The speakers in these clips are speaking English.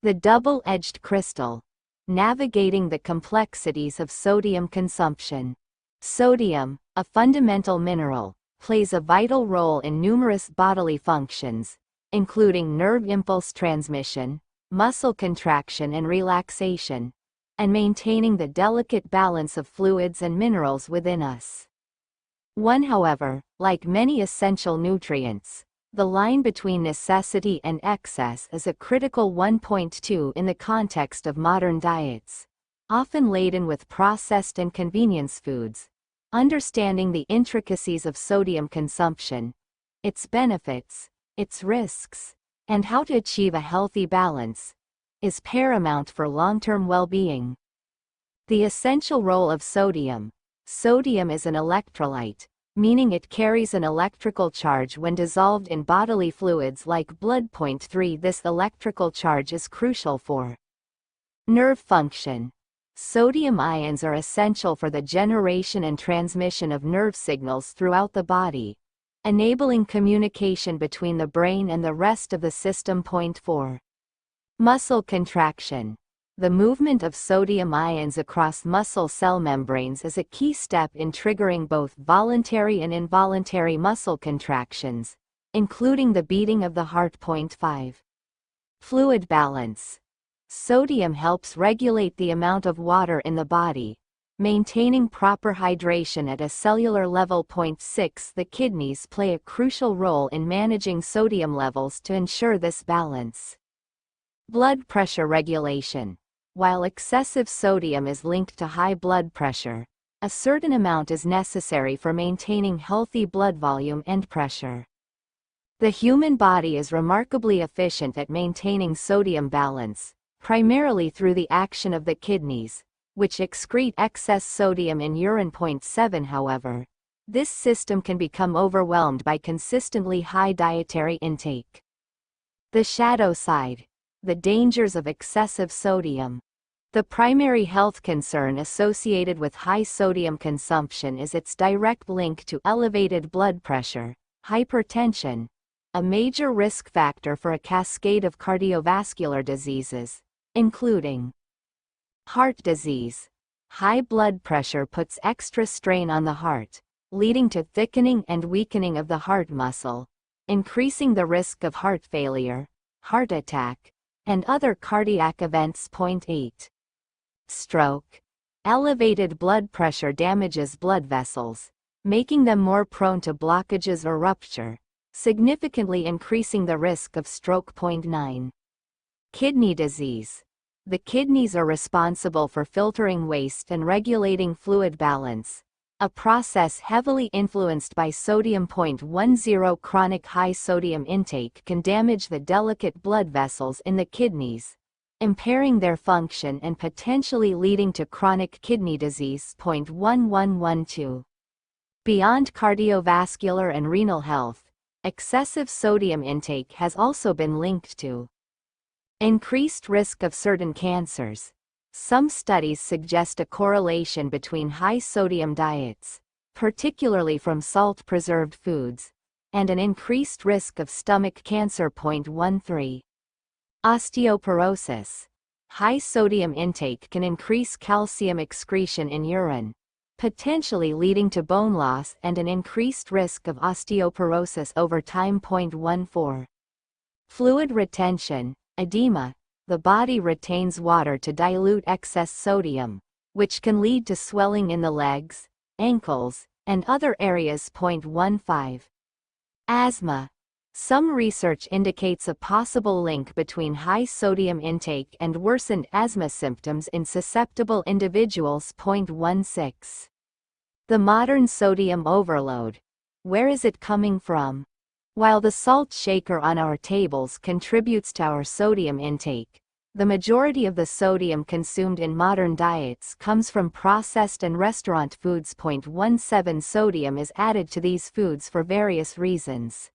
The double-edged crystal. Navigating the complexities of sodium consumption. Sodium, a fundamental mineral, plays a vital role in numerous bodily functions, including nerve impulse transmission, muscle contraction and relaxation, and maintaining the delicate balance of fluids and minerals within us. However, like many essential nutrients, the line between necessity and excess is a critical 1.2 in the context of modern diets, often laden with processed and convenience foods. Understanding the intricacies of sodium consumption, its benefits, its risks, and how to achieve a healthy balance, is paramount for long-term well-being. The essential role of sodium. Sodium is an electrolyte, meaning it carries an electrical charge when dissolved in bodily fluids like blood. 3 This electrical charge is crucial for nerve function. Sodium ions are essential for the generation and transmission of nerve signals throughout the body, enabling communication between the brain and the rest of the system. 4 Muscle contraction. The movement of sodium ions across muscle cell membranes is a key step in triggering both voluntary and involuntary muscle contractions, including the beating of the heart. 5 Fluid balance. Sodium helps regulate the amount of water in the body, maintaining proper hydration at a cellular level. 6 The kidneys play a crucial role in managing sodium levels to ensure this balance. Blood pressure regulation. While excessive sodium is linked to high blood pressure, a certain amount is necessary for maintaining healthy blood volume and pressure. The human body is remarkably efficient at maintaining sodium balance, primarily through the action of the kidneys, which excrete excess sodium in urine. 7 However, this system can become overwhelmed by consistently high dietary intake. The shadow side. The dangers of excessive sodium. The primary health concern associated with high sodium consumption is its direct link to elevated blood pressure, hypertension, a major risk factor for a cascade of cardiovascular diseases, including heart disease. High blood pressure puts extra strain on the heart, leading to thickening and weakening of the heart muscle, increasing the risk of heart failure, heart attack, and other cardiac events. 8 Stroke. Elevated blood pressure damages blood vessels, making them more prone to blockages or rupture, significantly increasing the risk of stroke. 9 Kidney disease. The kidneys are responsible for filtering waste and regulating fluid balance, a process heavily influenced by sodium. 10 Chronic high sodium intake can damage the delicate blood vessels in the kidneys, impairing their function and potentially leading to chronic kidney disease. 1112 Beyond cardiovascular and renal health, excessive sodium intake has also been linked to increased risk of certain cancers. Some studies suggest a correlation between high sodium diets, particularly from salt-preserved foods, and an increased risk of stomach cancer. 13 Osteoporosis. High sodium intake can increase calcium excretion in urine, potentially leading to bone loss and an increased risk of osteoporosis over time. 14 Fluid retention. Edema. The body retains water to dilute excess sodium, which can lead to swelling in the legs, ankles, and other areas. 15 Asthma. Some research indicates a possible link between high sodium intake and worsened asthma symptoms in susceptible individuals. 16 The modern sodium overload. Where is it coming from? While the salt shaker on our tables contributes to our sodium intake, the majority of the sodium consumed in modern diets comes from processed and restaurant foods. 17 Sodium is added to these foods for various reasons.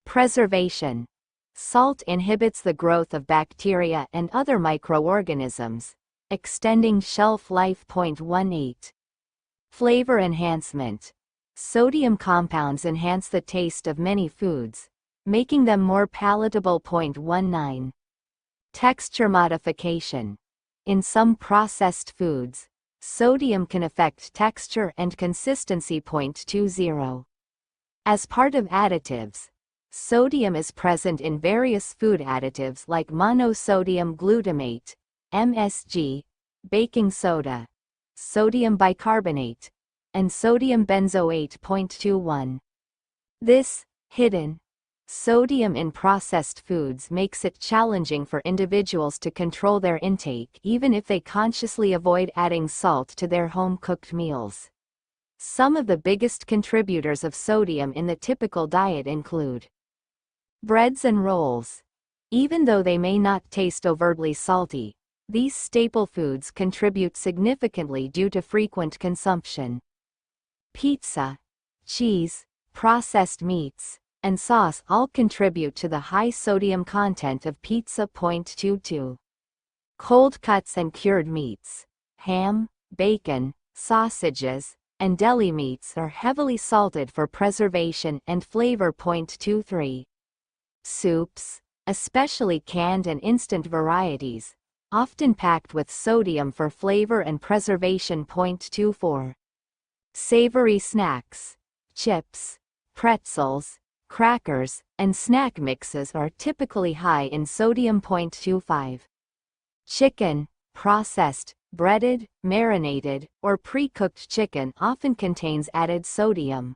Preservation. Salt inhibits the growth of bacteria and other microorganisms, extending shelf life. 18 Flavor enhancement. Sodium compounds enhance the taste of many foods, making them more palatable. 19 Texture modification. In some processed foods, sodium can affect texture and consistency. 20. As part of additives, sodium is present in various food additives like monosodium glutamate, MSG, baking soda, sodium bicarbonate, and sodium benzoate. 21. This hidden sodium in processed foods makes it challenging for individuals to control their intake even if they consciously avoid adding salt to their home-cooked meals. Some of the biggest contributors of sodium in the typical diet include breads and rolls. Even though they may not taste overtly salty, these staple foods contribute significantly due to frequent consumption. Pizza, cheese, processed meats, and sauce all contribute to the high sodium content of pizza. 22. Cold cuts and cured meats. Ham, bacon, sausages, and deli meats are heavily salted for preservation and flavor. 23. Soups, especially canned and instant varieties, often packed with sodium for flavor and preservation. 24. Savory snacks, chips, pretzels, crackers, and snack mixes are typically high in sodium. 25. Chicken, processed, breaded, marinated, or pre-cooked chicken often contains added sodium.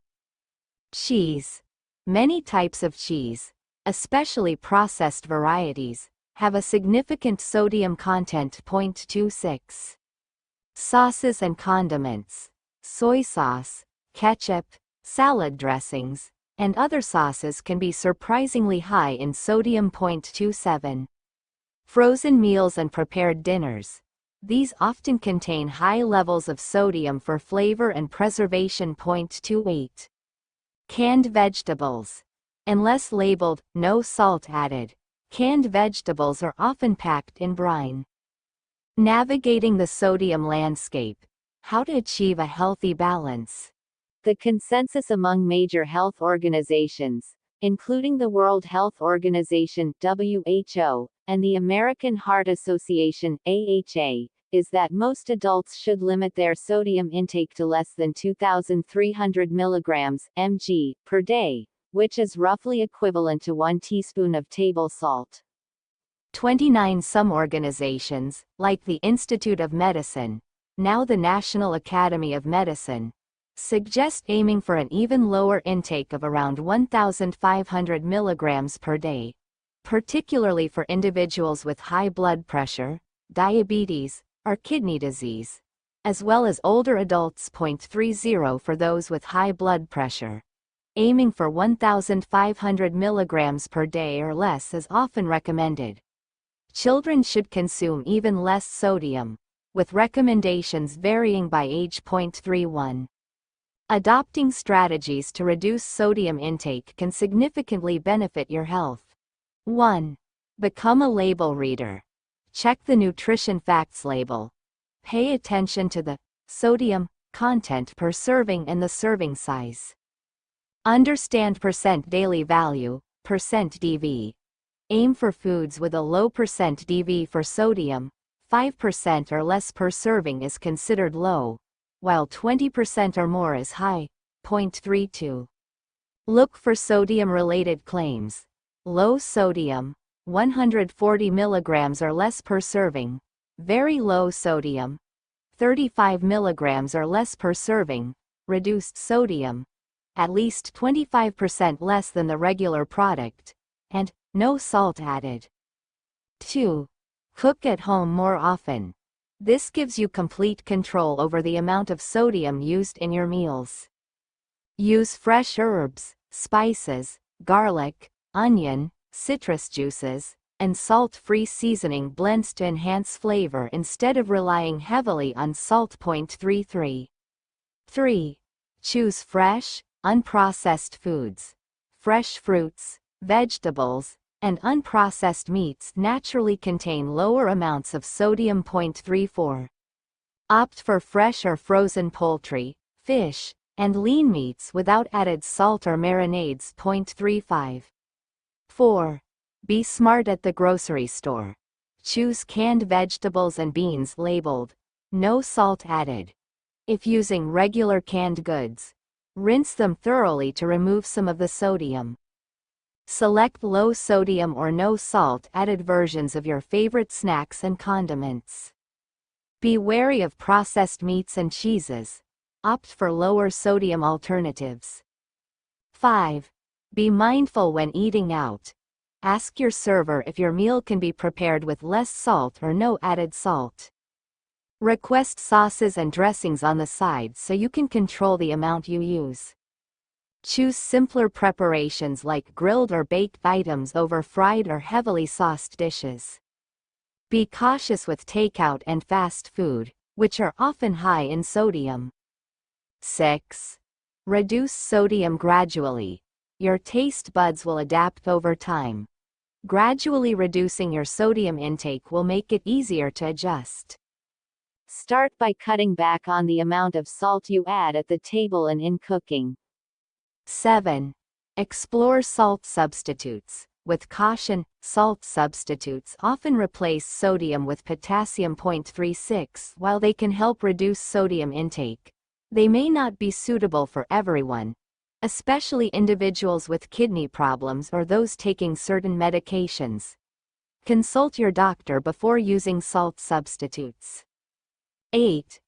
Cheese. Many types of cheese, especially processed varieties, have a significant sodium content. 26. Sauces and condiments. Soy sauce, ketchup, salad dressings, and other sauces can be surprisingly high in sodium. 27. Frozen meals and prepared dinners. These often contain high levels of sodium for flavor and preservation. 28. Canned vegetables. Unless labeled, no salt added, canned vegetables are often packed in brine. Navigating the sodium landscape. How to achieve a healthy balance. The consensus among major health organizations, including the World Health Organization (WHO) and the American Heart Association (AHA), is that most adults should limit their sodium intake to less than 2,300 mg (mg) per day, which is roughly equivalent to 1 teaspoon of table salt. 29. Some organizations, like the Institute of Medicine, now the National Academy of Medicine, suggest aiming for an even lower intake of around 1,500 mg per day, particularly for individuals with high blood pressure, diabetes, or kidney disease, as well as older adults. 30. For those with high blood pressure, aiming for 1,500 mg per day or less is often recommended. Children should consume even less sodium, with recommendations varying by age. 31. Adopting strategies to reduce sodium intake can significantly benefit your health. 1. Become a label reader. Check the nutrition facts label. Pay attention to the sodium content per serving and the serving size. Understand percent daily value, percent DV. Aim for foods with a low percent DV for sodium. 5% or less per serving is considered low, while 20% or more is high. 32. Look for sodium-related claims. Low sodium, 140 mg or less per serving. Very low sodium, 35 mg or less per serving. Reduced sodium, at least 25% less than the regular product, and no salt added. 2. Cook at home more often. This gives you complete control over the amount of sodium used in your meals. Use fresh herbs, spices, garlic, onion, citrus juices, and salt-free seasoning blends to enhance flavor instead of relying heavily on salt. 33. 3. Choose fresh, unprocessed foods. Fresh fruits, vegetables, and unprocessed meats naturally contain lower amounts of sodium. 34. Opt for fresh or frozen poultry, fish, and lean meats without added salt or marinades. 35. 4. Be smart at the grocery store. Choose canned vegetables and beans labeled "No salt added." If using regular canned goods, rinse them thoroughly to remove some of the sodium. Select low sodium or no salt added versions of your favorite snacks and condiments. Be wary of processed meats and cheeses. Opt for lower sodium alternatives. 5. Be mindful when eating out. Ask your server if your meal can be prepared with less salt or no added salt. Request sauces and dressings on the side so you can control the amount you use. Choose simpler preparations like grilled or baked items over fried or heavily sauced dishes. Be cautious with takeout and fast food, which are often high in sodium. 6. Reduce sodium gradually. Your taste buds will adapt over time. Gradually reducing your sodium intake will make it easier to adjust. Start by cutting back on the amount of salt you add at the table and in cooking. 7. Explore salt substitutes. With caution, salt substitutes often replace sodium with potassium. 36. While they can help reduce sodium intake, they may not be suitable for everyone, especially individuals with kidney problems or those taking certain medications. Consult your doctor before using salt substitutes. 8.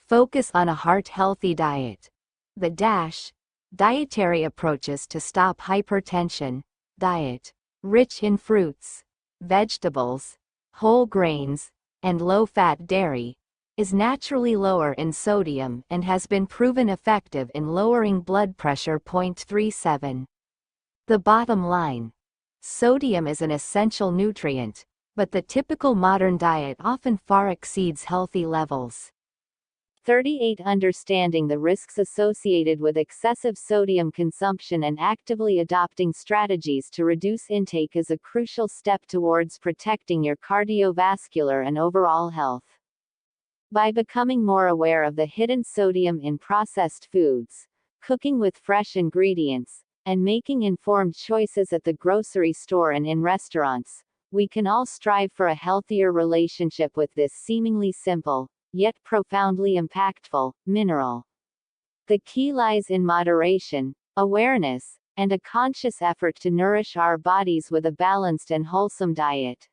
Focus on a heart-healthy diet. The Dietary approaches to stop hypertension. Diet rich in fruits, vegetables, whole grains, and low-fat dairy is naturally lower in sodium and has been proven effective in lowering blood pressure. 37. The bottom line: sodium is an essential nutrient, but the typical modern diet often far exceeds healthy levels. 38. Understanding the risks associated with excessive sodium consumption and actively adopting strategies to reduce intake is a crucial step towards protecting your cardiovascular and overall health. By becoming more aware of the hidden sodium in processed foods, cooking with fresh ingredients, and making informed choices at the grocery store and in restaurants, we can all strive for a healthier relationship with this seemingly simple, yet profoundly impactful, mineral. The key lies in moderation, awareness, and a conscious effort to nourish our bodies with a balanced and wholesome diet.